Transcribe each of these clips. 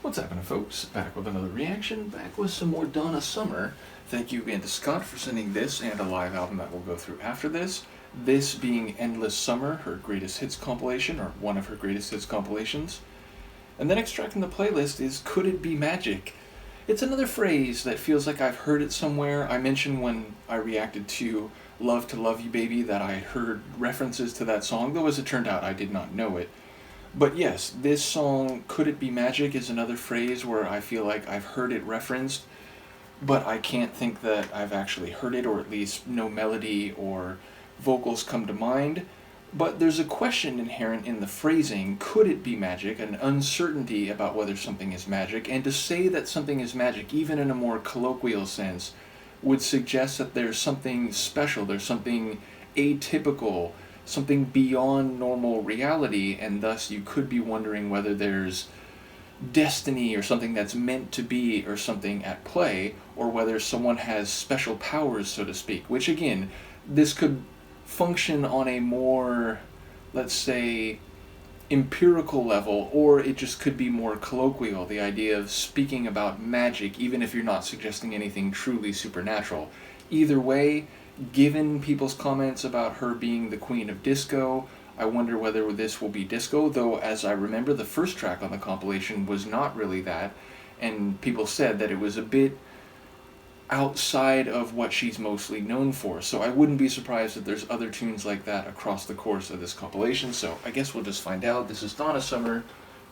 What's happening, folks? Back with another reaction, back with some more Donna Summer. Thank you again to Scott for sending this and a live album that we'll go through after this. This being Endless Summer, her greatest hits compilation, or one of her greatest hits compilations. And the next track in the playlist is Could It Be Magic? It's another phrase that feels like I've heard it somewhere. I mentioned when I reacted to Love to Love You Baby that I heard references to that song, though as it turned out I did not know it. But yes, this song, Could It Be Magic, is another phrase where I feel like I've heard it referenced, but I can't think that I've actually heard it, or at least no melody or vocals come to mind. But there's a question inherent in the phrasing, could it be magic, an uncertainty about whether something is magic, and to say that something is magic, even in a more colloquial sense, would suggest that there's something special, there's something atypical, something beyond normal reality, and thus you could be wondering whether there's destiny or something that's meant to be or something at play, or whether someone has special powers, so to speak, which again, this could function on a more, let's say, empirical level, or it just could be more colloquial, the idea of speaking about magic even if you're not suggesting anything truly supernatural. Either way, given people's comments about her being the queen of disco, I wonder whether this will be disco, though as I remember the first track on the compilation was not really that, and people said that it was a bit outside of what she's mostly known for, so I wouldn't be surprised if there's other tunes like that across the course of this compilation, so I guess we'll just find out. This is Donna Summer,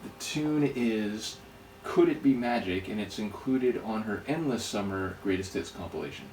the tune is Could It Be Magic, and it's included on her Endless Summer Greatest Hits compilation.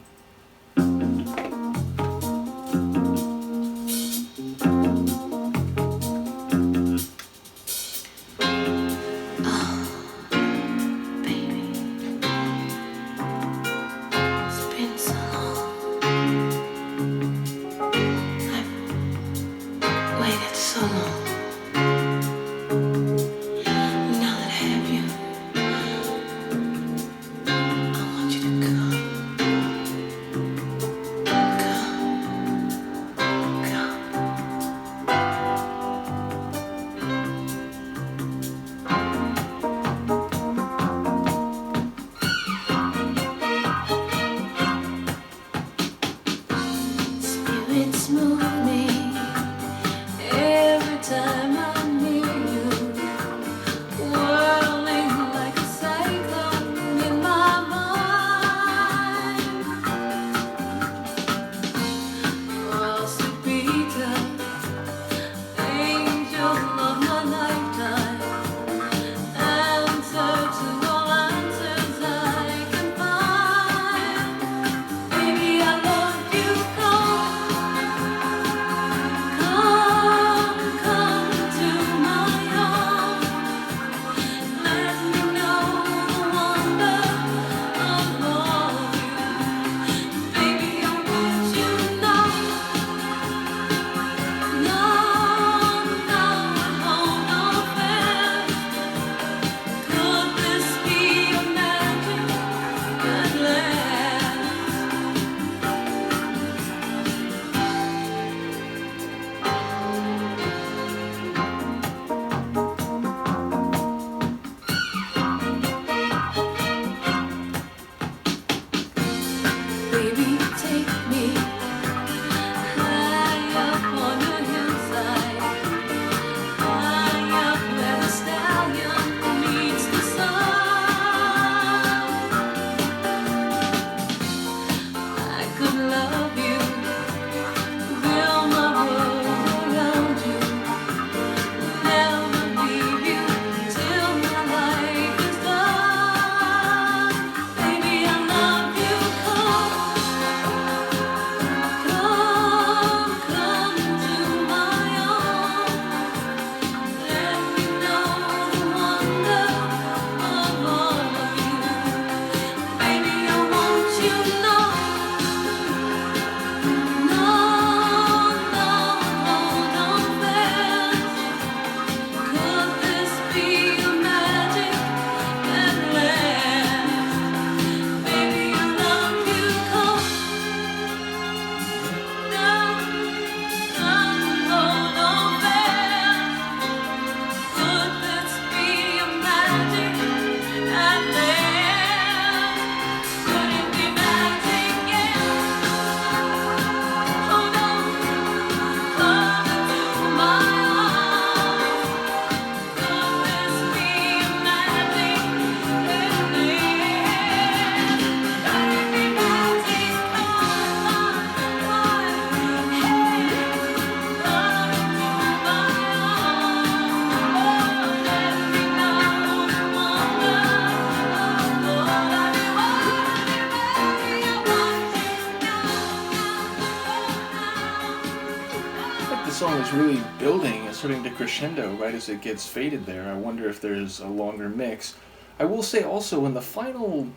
song's really building. It's starting to crescendo right as it gets faded there. I wonder if there's a longer mix. I will say also in the final,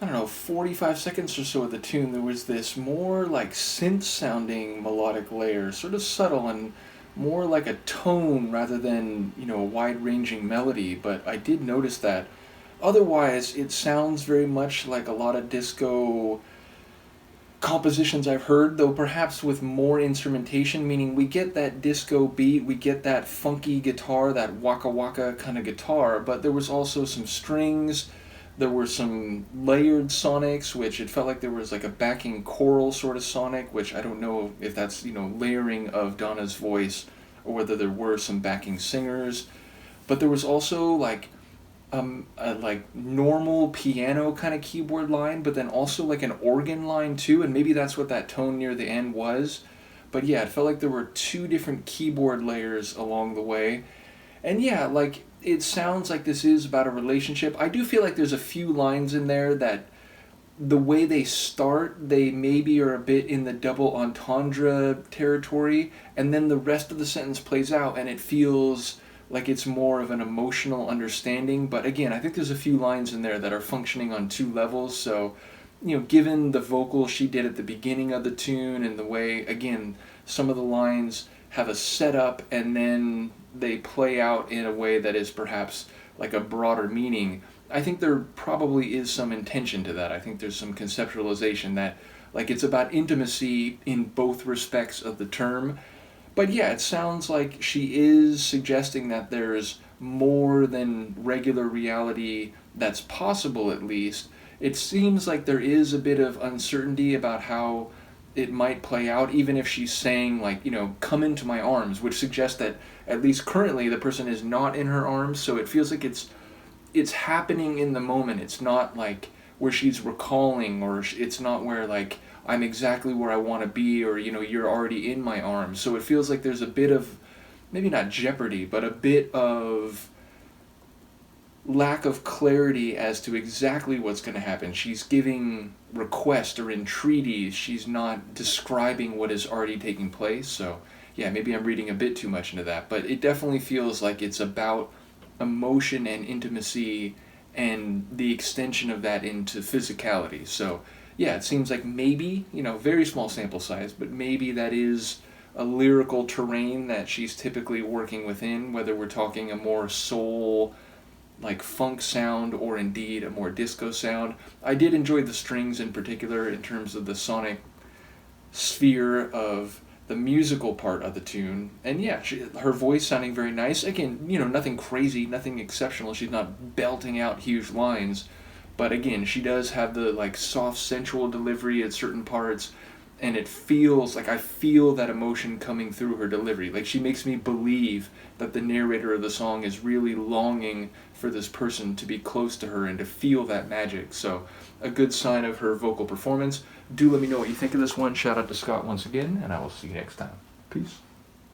I don't know, 45 seconds or so of the tune, there was this more like synth sounding melodic layer, sort of subtle and more like a tone rather than, a wide ranging melody. But I did notice that. Otherwise, it sounds very much like a lot of disco compositions I've heard, though perhaps with more instrumentation, meaning we get that disco beat, we get that funky guitar, that waka waka kind of guitar, but there was also some strings, there were some layered sonics, which it felt like there was like a backing choral sort of sonic, which I don't know if that's, layering of Donna's voice or whether there were some backing singers, but there was also like a like normal piano kind of keyboard line, but then also like an organ line too, and maybe that's what that tone near the end was. But yeah, it felt like there were two different keyboard layers along the way. And yeah, like it sounds like this is about a relationship. I do feel like there's a few lines in there that the way they start, they maybe are a bit in the double entendre territory, and then the rest of the sentence plays out and it feels like it's more of an emotional understanding. But again, I think there's a few lines in there that are functioning on two levels. So, given the vocal she did at the beginning of the tune and the way, again, some of the lines have a setup and then they play out in a way that is perhaps like a broader meaning, I think there probably is some intention to that. I think there's some conceptualization that, like, it's about intimacy in both respects of the term. But yeah, it sounds like she is suggesting that there's more than regular reality that's possible, at least. It seems like there is a bit of uncertainty about how it might play out, even if she's saying, like, come into my arms, which suggests that, at least currently, the person is not in her arms, so it feels like it's happening in the moment. It's not like where she's recalling, or it's not where, like, I'm exactly where I want to be, or, you're already in my arms. So it feels like there's a bit of, maybe not jeopardy, but a bit of lack of clarity as to exactly what's going to happen. She's giving request or entreaties. She's not describing what is already taking place. So, yeah, maybe I'm reading a bit too much into that. But it definitely feels like it's about emotion and intimacy and the extension of that into physicality. So, yeah, it seems like maybe, very small sample size, but maybe that is a lyrical terrain that she's typically working within, whether we're talking a more soul, like funk sound, or indeed a more disco sound. I did enjoy the strings in particular in terms of the sonic sphere of the musical part of the tune. And yeah, her voice sounding very nice. Again, nothing crazy, nothing exceptional. She's not belting out huge lines. But again, she does have the like soft, sensual delivery at certain parts, and it feels like I feel that emotion coming through her delivery. Like, she makes me believe that the narrator of the song is really longing for this person to be close to her and to feel that magic. So, a good sign of her vocal performance. Do let me know what you think of this one. Shout out to Scott once again, and I will see you next time. Peace.